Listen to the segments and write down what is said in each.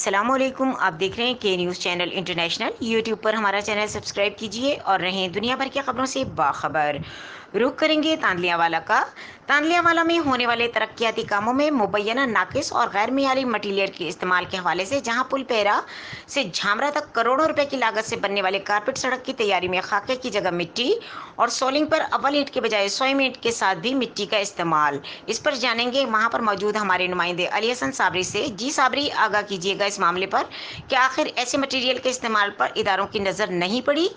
अस्सलामुअलैकुम। आप देख रहे हैं के न्यूज़ चैनल इंटरनेशनल। यूट्यूब पर हमारा चैनल सब्सक्राइब कीजिए और रहें दुनिया भर की खबरों से बाखबर। रुख करेंगे तांदलियावाला का। तांदलियावाला में होने वाले तरक्याती कामों में मुबैना नाकिस और गैर मियारी मटीरियल के इस्तेमाल के हवाले से जहां पुल पेरा से झामरा तक करोड़ों रुपए की लागत से बनने वाले कारपेट सड़क की तैयारी में खाके की जगह मिट्टी और सोलिंग पर अव्वल ईंट के बजाय सोयम ईंट के साथ भी मिट्टी का इस्तेमाल। इस पर जानेंगे वहां पर मौजूद हमारे नुमाइंदे अली हसन साबरी से। जी साबरी, आगाह कीजिएगा इस मामले पर। क्या आखिर ऐसे मटेरियल के इस्तेमाल पर इदारों की नज़र नहीं पड़ी?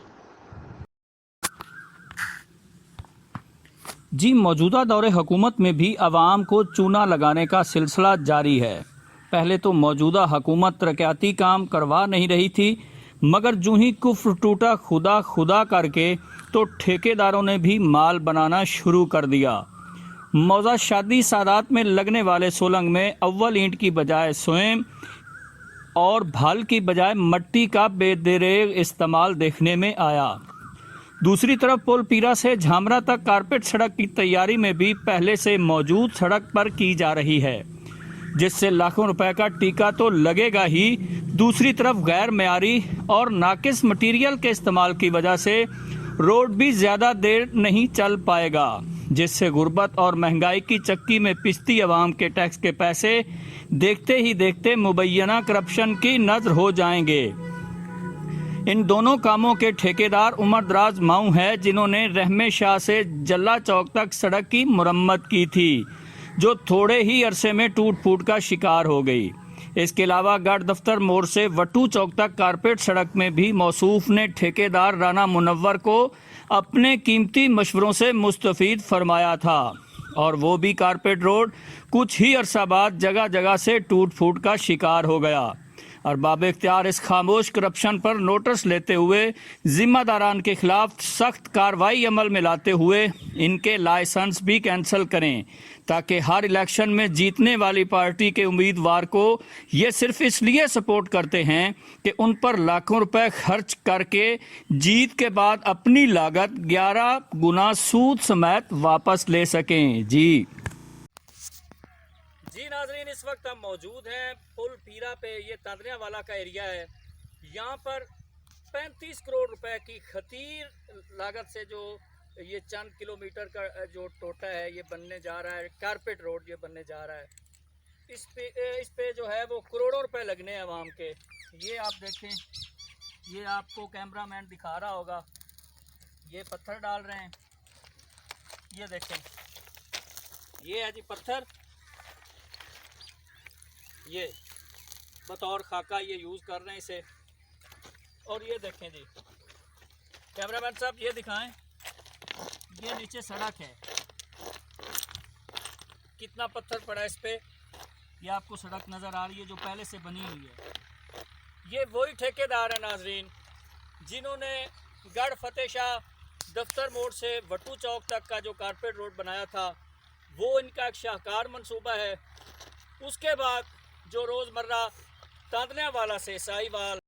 जी, मौजूदा दौरे हुकूमत में भी अवाम को चूना लगाने का सिलसिला जारी है। पहले तो मौजूदा हुकूमत तरक्याती काम करवा नहीं रही थी, मगर जूं ही कुफ्र टूटा खुदा खुदा करके तो ठेकेदारों ने भी माल बनाना शुरू कर दिया। मौजा शादी सादात में लगने वाले सोलंग में अव्वल ईंट की बजाय सोएम और भाल की बजाय मट्टी का बेदरेग इस्तेमाल देखने में आया। दूसरी तरफ पुल पीरा से झामरा तक कारपेट सड़क की तैयारी में भी पहले से मौजूद सड़क पर की जा रही है, जिससे लाखों रुपए का टीका तो लगेगा ही। दूसरी तरफ गैर मयारी और नाकिस मटीरियल के इस्तेमाल की वजह से रोड भी ज़्यादा देर नहीं चल पाएगा, जिससे गुर्बत और महंगाई की चक्की में पिसती अवाम के टैक्स के पैसे देखते ही देखते मुबैना करप्शन की नज़र हो जाएंगे। इन दोनों कामों के ठेकेदार उमर दराज माऊ है, जिन्होंने रहमे शाह से जल्ला चौक तक सड़क की मुरम्मत की थी, जो थोड़े ही अरसे में टूट फूट का शिकार हो गई। इसके अलावा गढ़ दफ्तर मोड़ से वटू चौक तक कारपेट सड़क में भी मौसूफ ने ठेकेदार राना मुनव्वर को अपने कीमती मशवरों से मुस्तफीद फरमाया था, और वो भी कारपेट रोड कुछ ही अरसा बाद जगह जगह से टूट फूट का शिकार हो गया। अरबाब इख्तियार इस खामोश करप्शन पर नोटिस लेते हुए जिम्मेदारान के खिलाफ सख्त कार्रवाई अमल में लाते हुए इनके लाइसेंस भी कैंसिल करें, ताकि हर इलेक्शन में जीतने वाली पार्टी के उम्मीदवार को ये सिर्फ इसलिए सपोर्ट करते हैं कि उन पर लाखों रुपए खर्च करके जीत के बाद अपनी लागत 11 गुना सूद समेत वापस ले सकें। जी नाजरीन, इस वक्त हम मौजूद हैं पुल पीरा पे। ये तांदलियावाला का एरिया है। यहाँ पर 35 करोड़ रुपए की खतीर लागत से जो ये चंद किलोमीटर का जो टोटा है ये बनने जा रहा है, कारपेट रोड ये बनने जा रहा है। इस पे जो है वो करोड़ों रुपए लगने हैं आवाम के। ये आप देखें, ये आपको कैमरामैन दिखा रहा होगा, ये पत्थर डाल रहे हैं। ये देखें, ये है जी पत्थर, ये बतौर खाका ये यूज़ कर रहे हैं इसे। और ये देखें जी, कैमरामैन साहब ये दिखाएं, ये नीचे सड़क है, कितना पत्थर पड़ा है इस पे। ये आपको सड़क नज़र आ रही है जो पहले से बनी हुई है। ये वही ठेकेदार है नाजरीन, जिन्होंने गढ़ फतेह शाह दफ्तर मोड़ से वटू चौक तक का जो कारपेट रोड बनाया था, वो इनका एक शाहकार मंसूबा है। उसके बाद जो रोज़मर्रा तांदलियावाला से साहिवाल